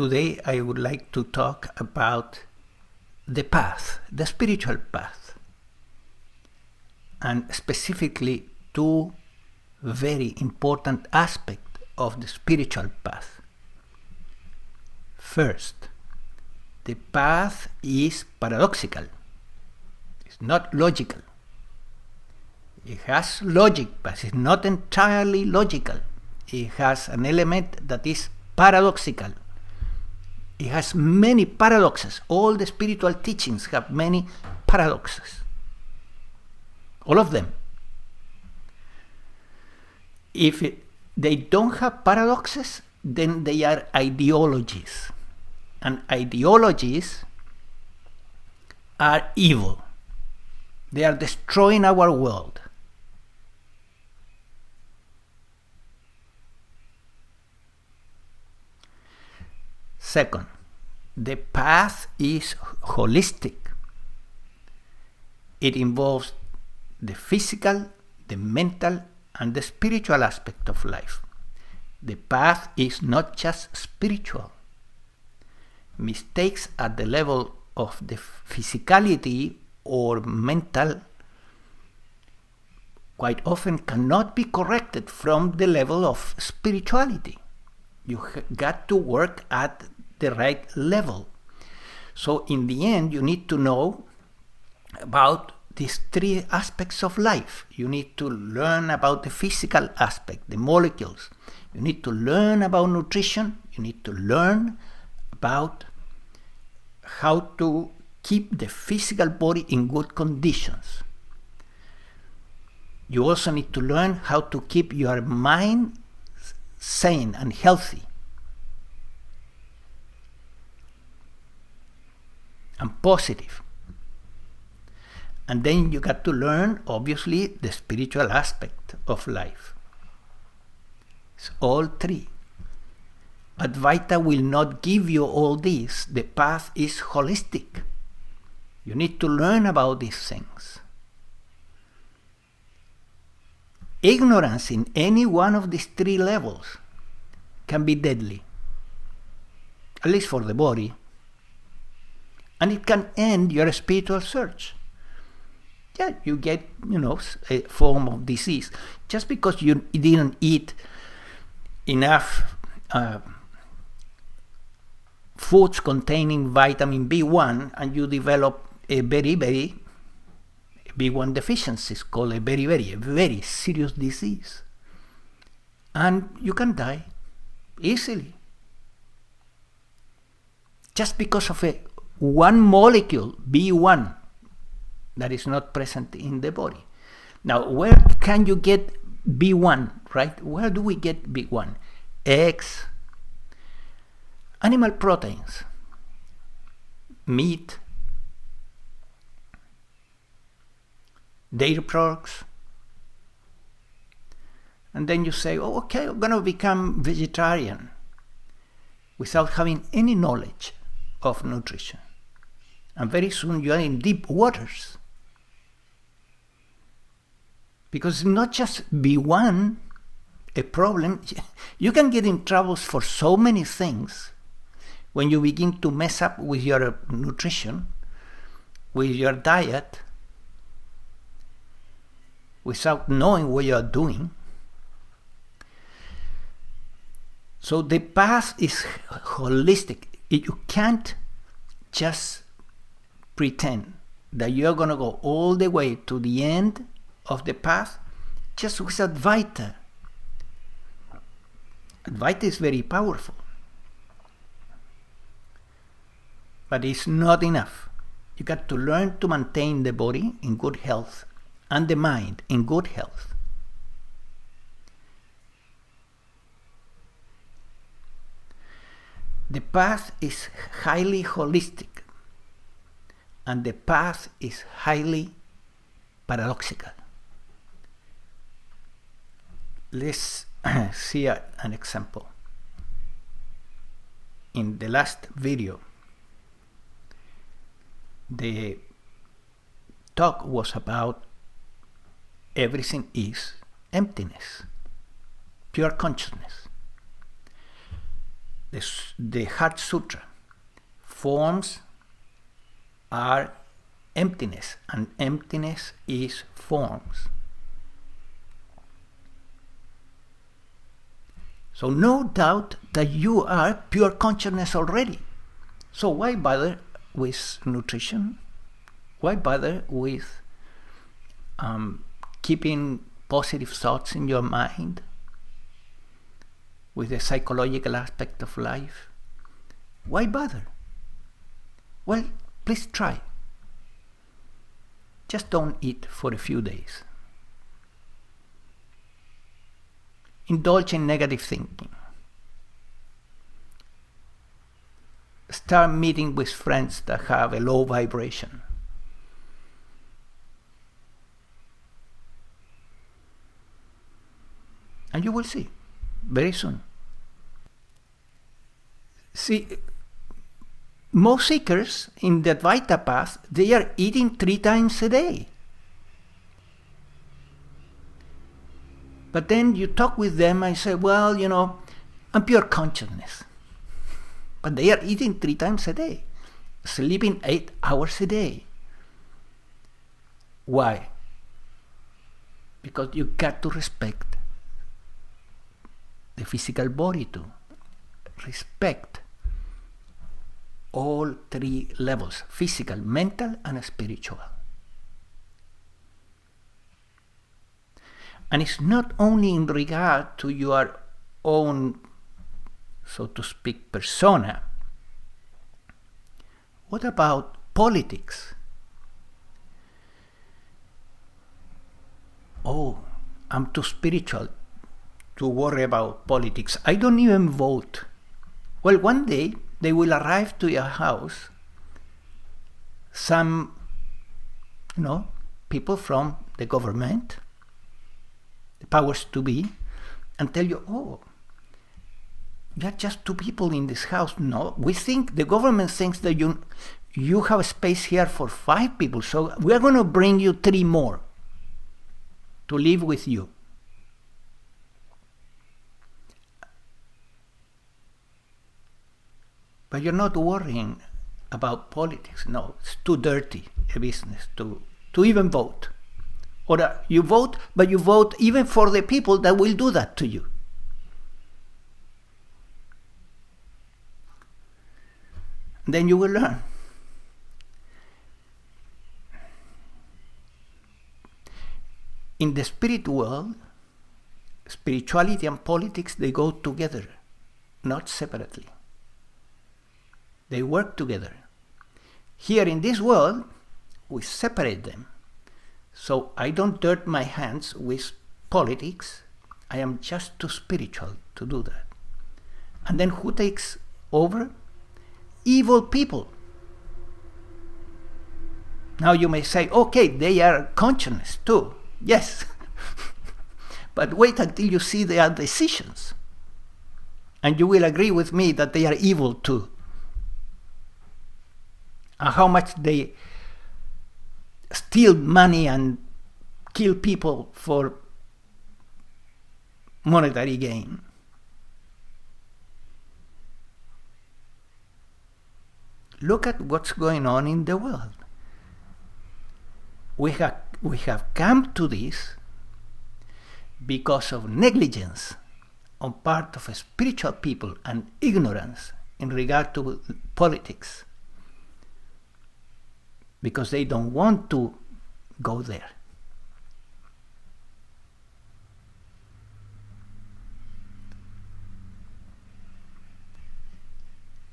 Today I would like to talk about the path, the spiritual path, and specifically two very important aspects of the spiritual path. First, the path is paradoxical. It's not logical. It has logic, but it's not entirely logical. It has an element that is paradoxical. It has many paradoxes. All the spiritual teachings have many paradoxes. All of them. If they don't have paradoxes, then they are ideologies. And ideologies are evil. They are destroying our world. Second, the path is holistic. It involves the physical, the mental, and the spiritual aspect of life. The path is not just spiritual. Mistakes at the level of the physicality or mental quite often cannot be corrected from the level of spirituality. You got to work at the right level. So in the end, you need to know about these three aspects of life. You need to learn about the physical aspect, the molecules. You need to learn about nutrition. You need to learn about how to keep the physical body in good conditions. You also need to learn how to keep your mind sane and healthy. And positive. And then you got to learn, obviously, the spiritual aspect of life. It's all three. Advaita will not give you all this. The path is holistic. You need to learn about these things. Ignorance in any one of these three levels can be deadly, at least for the body, and it can end your spiritual search. Yeah, you get, a form of disease just because you didn't eat enough foods containing vitamin B1, and you develop a very, very B1 deficiency. It's called a very serious disease. And you can die easily. Just because of one molecule, B1, that is not present in the body. Now, where can you get B1, right? Where do we get B1? Eggs, animal proteins, meat, dairy products. And then you say, oh, okay, I'm going to become vegetarian without having any knowledge of nutrition. And very soon you are in deep waters. Because it's not just B1 a problem. You can get in troubles for so many things when you begin to mess up with your nutrition, with your diet, without knowing what you are doing. So the path is holistic. You can't just pretend that you're going to go all the way to the end of the path just with Advaita. Advaita is very powerful. But it's not enough. You got to learn to maintain the body in good health and the mind in good health. The path is highly holistic, and the path is highly paradoxical. Let's see an example. In the last video, the talk was about everything is emptiness, pure consciousness. the Heart Sutra, forms are emptiness, and emptiness is forms. So no doubt that you are pure consciousness already. So why bother with nutrition? Why bother with keeping positive thoughts in your mind, with the psychological aspect of life? Why bother? Well, please try. Just don't eat for a few days. Indulge in negative thinking. Start meeting with friends that have a low vibration. And you will see very soon. See, most seekers in the Advaita path, they are eating 3 times a day. But then you talk with them and say, well, I'm pure consciousness. But they are eating 3 times a day, sleeping 8 hours a day. Why? Because you got to respect the physical body too. Respect all 3 levels: physical, mental, and spiritual. And it's not only in regard to your own, so to speak, persona. What about politics? Oh, I'm too spiritual to worry about politics. I don't even vote. Well, one day they will arrive to your house, some, people from the government, the powers to be, and tell you, oh, you are just 2 people in this house. No, the government thinks that you have a space here for 5 people, so we are going to bring you 3 more to live with you. But you're not worrying about politics. No, it's too dirty a business to even vote. Or you vote, but you vote even for the people that will do that to you. Then you will learn. In the spirit world, spirituality and politics, they go together, not separately. They work together. Here in this world, we separate them. So I don't dirt my hands with politics. I am just too spiritual to do that. And then who takes over? Evil people. Now you may say, okay, they are conscious too. Yes. But wait until you see their decisions. And you will agree with me that they are evil too. And how much they steal money and kill people for monetary gain. Look at what's going on in the world. We have come to this because of negligence on part of spiritual people and ignorance in regard to politics, because they don't want to go there.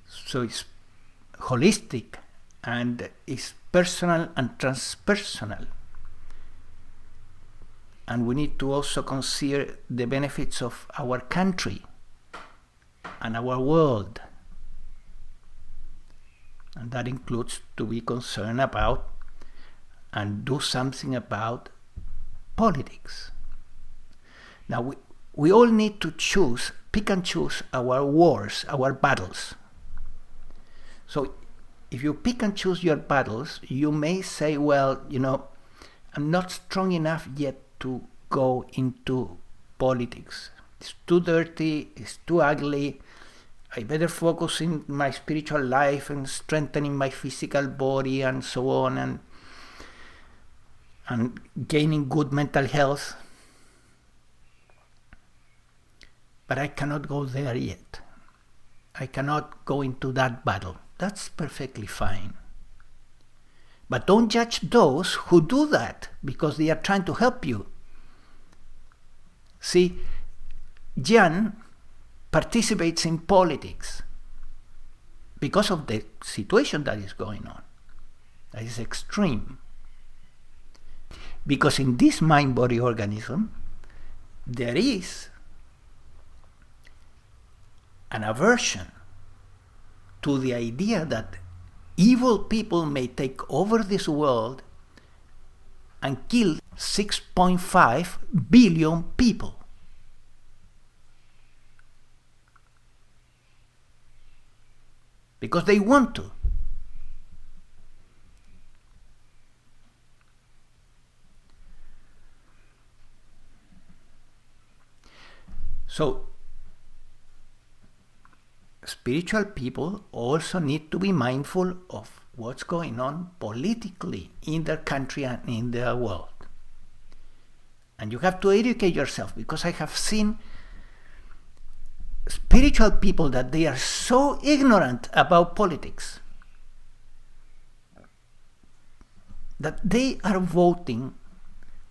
So it's holistic and it's personal and transpersonal. And we need to also consider the benefits of our country and our world. And that includes to be concerned about and do something about politics. Now we all need to pick and choose our wars, our battles. So if you pick and choose your battles, you may say, well, I'm not strong enough yet to go into politics. It's too dirty, it's too ugly, I better focus in my spiritual life and strengthening my physical body and so on, and gaining good mental health. But I cannot go there yet. I cannot go into that battle. That's perfectly fine. But don't judge those who do that because they are trying to help you. See, Gian participates in politics because of the situation that is going on. That is extreme. Because in this mind-body organism, there is an aversion to the idea that evil people may take over this world and kill 6.5 billion people. Because they want to. So, spiritual people also need to be mindful of what's going on politically in their country and in their world. And you have to educate yourself, because I have seen spiritual people that they are so ignorant about politics that they are voting,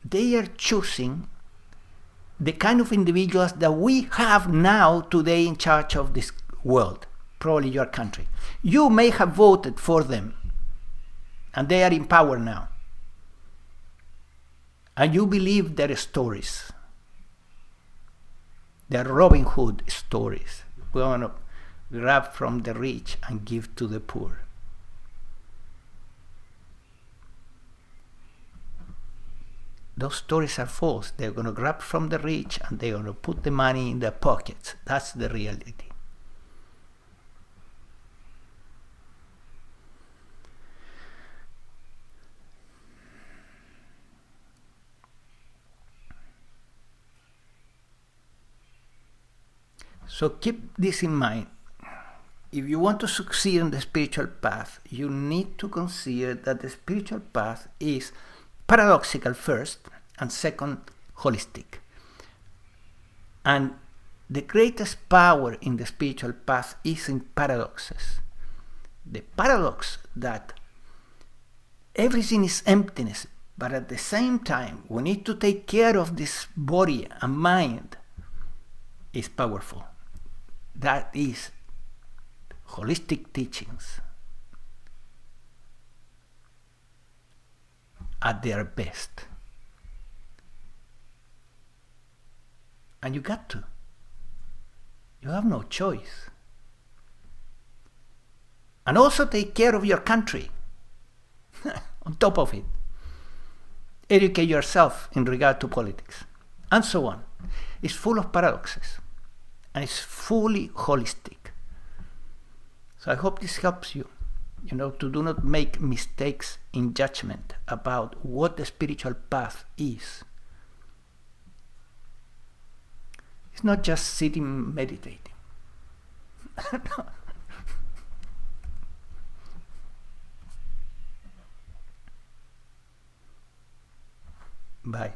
they are choosing the kind of individuals that we have now today in charge of this world, probably your country. You may have voted for them, and they are in power now. And you believe their stories, their Robin Hood stories. We want to grab from the rich and give to the poor. Those stories are false. They're going to grab from the rich and they're going to put the money in their pockets. That's the reality. So keep this in mind. If you want to succeed in the spiritual path, you need to consider that the spiritual path is paradoxical first, and second, holistic. And the greatest power in the spiritual path is in paradoxes. The paradox that everything is emptiness, but at the same time we need to take care of this body and mind is powerful. That is holistic teachings at their best. And you got to. You have no choice. And also take care of your country. On top of it. Educate yourself in regard to politics. And so on. It's full of paradoxes. And it's fully holistic. So I hope this helps you, to do not make mistakes in judgment about what the spiritual path is. It's not just sitting meditating. Bye.